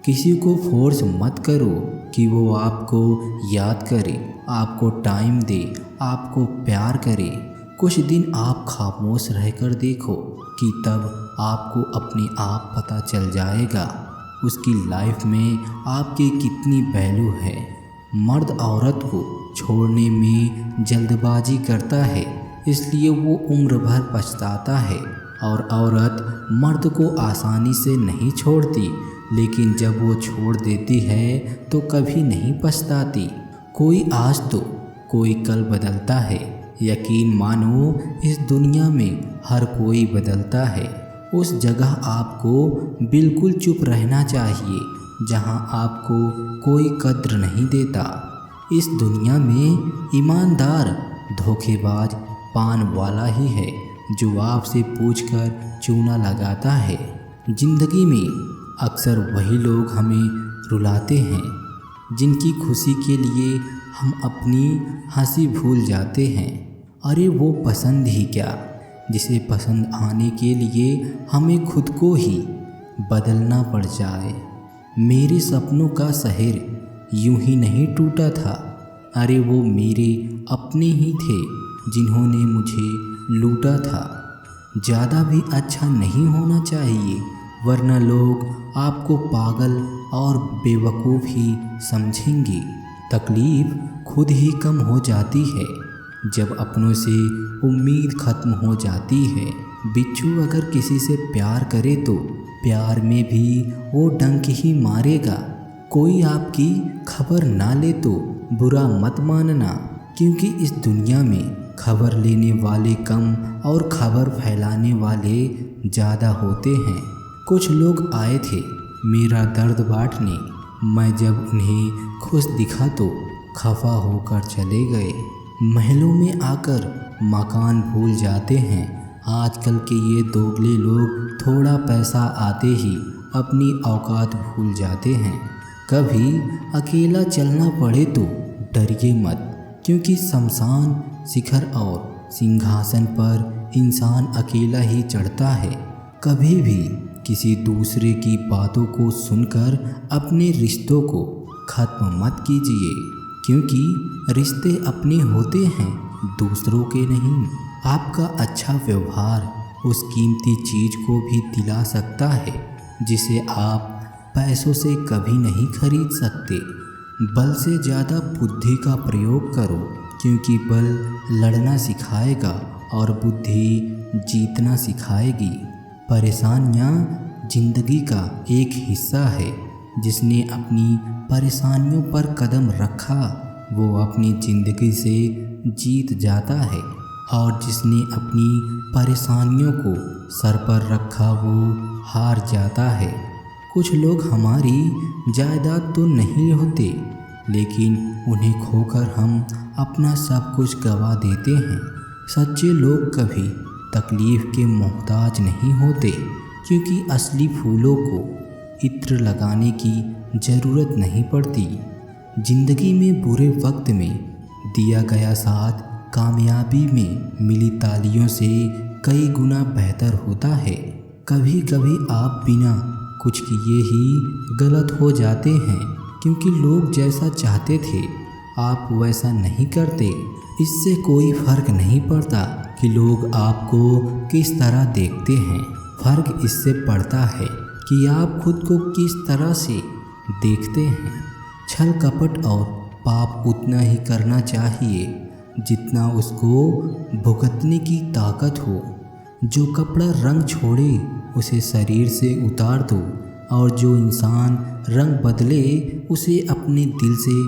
किसी को फोर्स मत करो कि वो आपको याद करे, आपको टाइम दे, आपको प्यार करे। कुछ दिन आप खामोश रहकर देखो कि तब आपको अपने आप पता चल जाएगा उसकी लाइफ में आपकी कितनी वैल्यू है। मर्द औरत को छोड़ने में जल्दबाजी करता है, इसलिए वो उम्र भर पछताता है, और औरत मर्द को आसानी से नहीं छोड़ती, लेकिन जब वो छोड़ देती है तो कभी नहीं पछताती। कोई आज तो कोई कल बदलता है। यकीन मानो इस दुनिया में हर कोई बदलता है। उस जगह आपको बिल्कुल चुप रहना चाहिए जहां आपको कोई कद्र नहीं देता। इस दुनिया में ईमानदार धोखेबाज पान वाला ही है जो आपसे पूछकर चूना लगाता है। जिंदगी में अक्सर वही लोग हमें रुलाते हैं जिनकी खुशी के लिए हम अपनी हंसी भूल जाते हैं। अरे वो पसंद ही क्या, जिसे पसंद आने के लिए हमें खुद को ही बदलना पड़ जाए। मेरे सपनों का शहर यूं ही नहीं टूटा था। अरे वो मेरे अपने ही थे जिन्होंने मुझे लूटा था। ज़्यादा भी अच्छा नहीं होना चाहिए, वरना लोग आपको पागल और बेवकूफ़ ही समझेंगे। तकलीफ़ खुद ही कम हो जाती है जब अपनों से उम्मीद ख़त्म हो जाती है। बिच्छू अगर किसी से प्यार करे तो प्यार में भी वो डंक ही मारेगा। कोई आपकी खबर ना ले तो बुरा मत मानना, क्योंकि इस दुनिया में खबर लेने वाले कम और खबर फैलाने वाले ज़्यादा होते हैं। कुछ लोग आए थे मेरा दर्द बांटने, मैं जब उन्हें खुश दिखा तो खफा होकर चले गए। महलों में आकर मकान भूल जाते हैं। आजकल के ये दोगले लोग थोड़ा पैसा आते ही अपनी औकात भूल जाते हैं। कभी अकेला चलना पड़े तो डरिए मत, क्योंकि शमशान शिखर और सिंहासन पर इंसान अकेला ही चढ़ता है। कभी भी किसी दूसरे की बातों को सुनकर अपने रिश्तों को ख़त्म मत कीजिए, क्योंकि रिश्ते अपने होते हैं, दूसरों के नहीं। आपका अच्छा व्यवहार उस कीमती चीज़ को भी दिला सकता है जिसे आप पैसों से कभी नहीं खरीद सकते। बल से ज़्यादा बुद्धि का प्रयोग करो, क्योंकि बल लड़ना सिखाएगा और बुद्धि जीतना सिखाएगी। परेशानियाँ जिंदगी का एक हिस्सा है। जिसने अपनी परेशानियों पर कदम रखा वो अपनी ज़िंदगी से जीत जाता है, और जिसने अपनी परेशानियों को सर पर रखा वो हार जाता है। कुछ लोग हमारी जायदाद तो नहीं होते, लेकिन उन्हें खोकर हम अपना सब कुछ गंवा देते हैं। सच्चे लोग कभी तकलीफ़ के मोहताज नहीं होते, क्योंकि असली फूलों को इत्र लगाने की ज़रूरत नहीं पड़ती। ज़िंदगी में बुरे वक्त में दिया गया साथ कामयाबी में मिली तालियों से कई गुना बेहतर होता है। कभी कभी आप बिना कुछ किए ही गलत हो जाते हैं, क्योंकि लोग जैसा चाहते थे आप वैसा नहीं करते। इससे कोई फ़र्क नहीं पड़ता कि लोग आपको किस तरह देखते हैं, फ़र्क इससे पड़ता है कि आप खुद को किस तरह से देखते हैं। छल कपट और पाप उतना ही करना चाहिए जितना उसको भुगतने की ताकत हो। जो कपड़ा रंग छोड़े उसे शरीर से उतार दो, और जो इंसान रंग बदले उसे अपने दिल से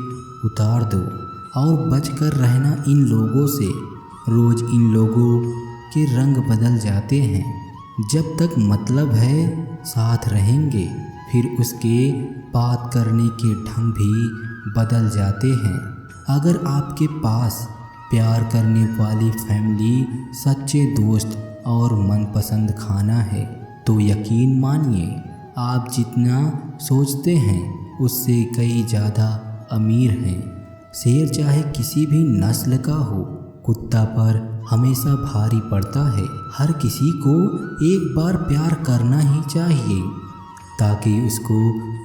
उतार दो। और बचकर रहना इन लोगों से। रोज़ इन लोगों के रंग बदल जाते हैं। जब तक मतलब है साथ रहेंगे, फिर उसके बात करने के ढंग भी बदल जाते हैं। अगर आपके पास प्यार करने वाली फैमिली, सच्चे दोस्त और मनपसंद खाना है तो यकीन मानिए आप जितना सोचते हैं उससे कई ज़्यादा अमीर हैं। शेर चाहे किसी भी नस्ल का हो, कुत्ता पर हमेशा भारी पड़ता है। हर किसी को एक बार प्यार करना ही चाहिए ताकि उसको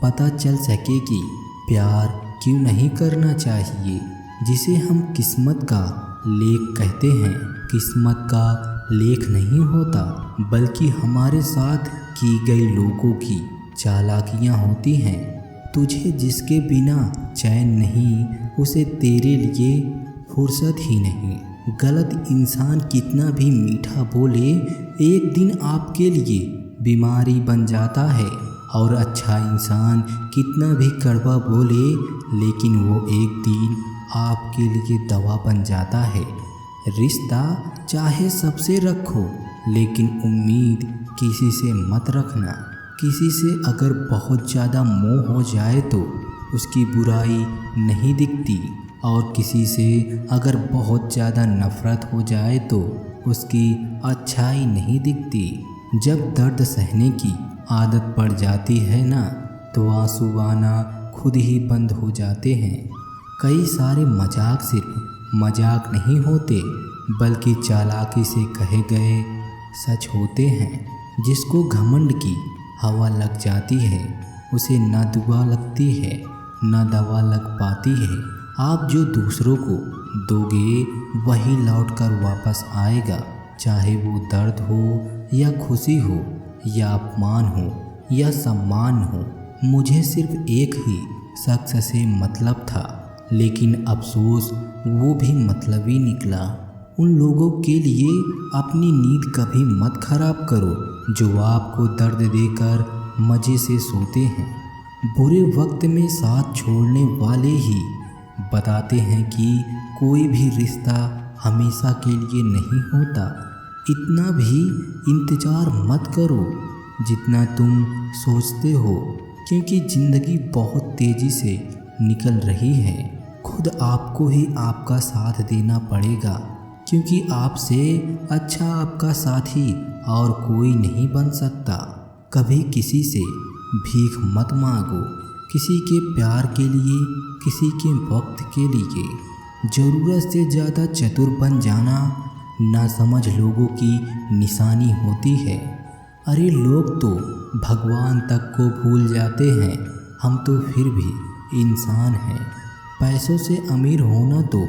पता चल सके कि प्यार क्यों नहीं करना चाहिए। जिसे हम किस्मत का लेख कहते हैं, किस्मत का लेख नहीं होता बल्कि हमारे साथ की गई लोगों की चालाकियाँ होती हैं। तुझे जिसके बिना चैन नहीं, उसे तेरे लिए फुर्सत ही नहीं। गलत इंसान कितना भी मीठा बोले, एक दिन आपके लिए बीमारी बन जाता है। और अच्छा इंसान कितना भी कड़वा बोले, लेकिन वो एक दिन आपके लिए दवा बन जाता है। रिश्ता चाहे सबसे रखो, लेकिन उम्मीद किसी से मत रखना। किसी से अगर बहुत ज़्यादा मोह हो जाए तो उसकी बुराई नहीं दिखती, और किसी से अगर बहुत ज़्यादा नफ़रत हो जाए तो उसकी अच्छाई नहीं दिखती। जब दर्द सहने की आदत पड़ जाती है ना, तो आंसू आना खुद ही बंद हो जाते हैं। कई सारे मजाक सिर्फ मजाक नहीं होते, बल्कि चालाकी से कहे गए सच होते हैं। जिसको घमंड की हवा लग जाती है, उसे ना दुआ लगती है ना दवा लग पाती है। आप जो दूसरों को दोगे वही लौट कर वापस आएगा, चाहे वो दर्द हो या खुशी हो या अपमान हो या सम्मान हो। मुझे सिर्फ एक ही शख्स से मतलब था, लेकिन अफसोस वो भी मतलबी निकला। उन लोगों के लिए अपनी नींद कभी मत खराब करो जो आपको दर्द देकर मज़े से सोते हैं। बुरे वक्त में साथ छोड़ने वाले ही बताते हैं कि कोई भी रिश्ता हमेशा के लिए नहीं होता। इतना भी इंतज़ार मत करो जितना तुम सोचते हो, क्योंकि ज़िंदगी बहुत तेज़ी से निकल रही है। खुद आपको ही आपका साथ देना पड़ेगा, क्योंकि आपसे अच्छा आपका साथी और कोई नहीं बन सकता। कभी किसी से भीख मत मांगो, किसी के प्यार के लिए, किसी के वक्त के लिए। ज़रूरत से ज़्यादा चतुर बन जाना नासमझ लोगों की निशानी होती है। अरे लोग तो भगवान तक को भूल जाते हैं, हम तो फिर भी इंसान हैं। पैसों से अमीर होना तो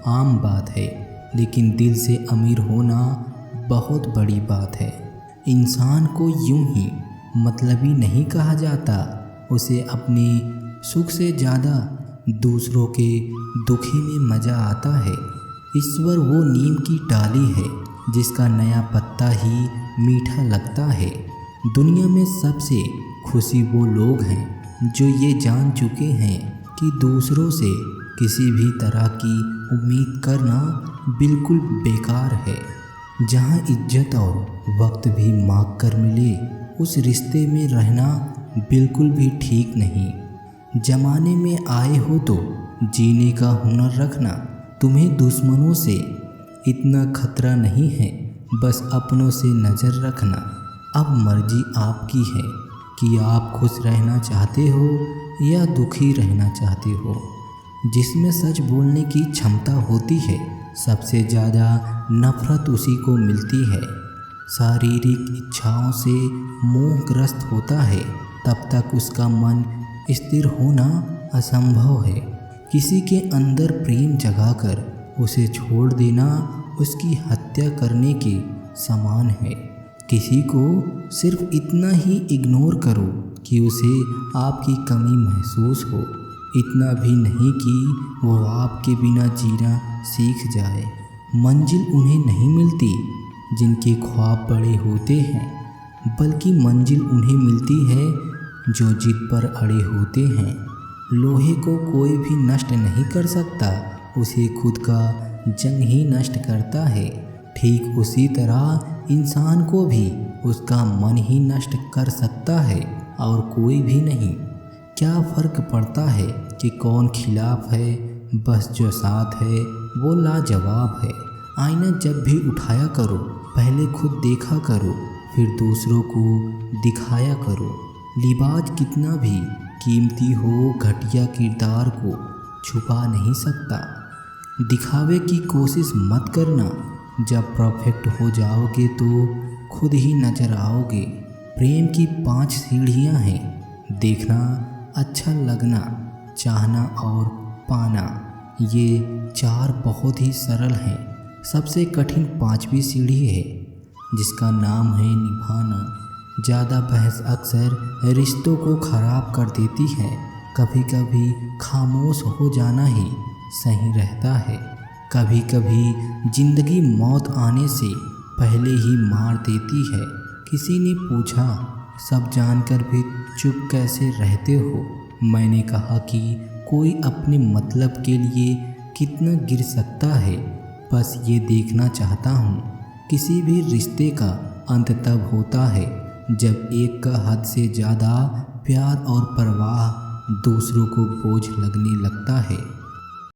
आम बात है, लेकिन दिल से अमीर होना बहुत बड़ी बात है। इंसान को यूं ही मतलबी नहीं कहा जाता, उसे अपने सुख से ज़्यादा दूसरों के दुखी में मज़ा आता है। ईश्वर वो नीम की डाली है जिसका नया पत्ता ही मीठा लगता है। दुनिया में सबसे खुशी वो लोग हैं जो ये जान चुके हैं कि दूसरों से किसी भी तरह की उम्मीद करना बिल्कुल बेकार है। जहाँ इज्जत और वक्त भी मांग कर मिले, उस रिश्ते में रहना बिल्कुल भी ठीक नहीं। जमाने में आए हो तो जीने का हुनर रखना। तुम्हें दुश्मनों से इतना खतरा नहीं है, बस अपनों से नज़र रखना। अब मर्जी आपकी है कि आप खुश रहना चाहते हो या दुखी रहना चाहते हो। जिसमें सच बोलने की क्षमता होती है, सबसे ज़्यादा नफ़रत उसी को मिलती है। शारीरिक इच्छाओं से मोहग्रस्त होता है, तब तक उसका मन स्थिर होना असंभव है। किसी के अंदर प्रेम जगाकर उसे छोड़ देना उसकी हत्या करने के समान है। किसी को सिर्फ इतना ही इग्नोर करो कि उसे आपकी कमी महसूस हो, इतना भी नहीं कि वो आपके बिना जीना सीख जाए। मंजिल उन्हें नहीं मिलती जिनके ख्वाब बड़े होते हैं, बल्कि मंजिल उन्हें मिलती है जो जिद पर अड़े होते हैं। लोहे को कोई भी नष्ट नहीं कर सकता, उसे खुद का जंग ही नष्ट करता है। ठीक उसी तरह इंसान को भी उसका मन ही नष्ट कर सकता है और कोई भी नहीं। क्या फ़र्क पड़ता है कि कौन खिलाफ है, बस जो साथ है वो लाजवाब है। आईना जब भी उठाया करो, पहले खुद देखा करो, फिर दूसरों को दिखाया करो। लिबास कितना भी कीमती हो, घटिया किरदार को छुपा नहीं सकता। दिखावे की कोशिश मत करना, जब परफेक्ट हो जाओगे तो खुद ही नजर आओगे। प्रेम की 5 सीढ़ियां हैं, देखना अच्छा लगना, चाहना और पाना, ये 4 बहुत ही सरल हैं। सबसे कठिन 5वीं सीढ़ी है जिसका नाम है निभाना। ज़्यादा बहस अक्सर रिश्तों को ख़राब कर देती है। कभी कभी खामोश हो जाना ही सही रहता है। कभी कभी ज़िंदगी मौत आने से पहले ही मार देती है। किसी ने पूछा, सब जानकर भी चुप कैसे रहते हो? मैंने कहा कि कोई अपने मतलब के लिए कितना गिर सकता है, बस ये देखना चाहता हूँ। किसी भी रिश्ते का अंत तब होता है जब एक का हद से ज़्यादा प्यार और परवाह दूसरों को बोझ लगने लगता है।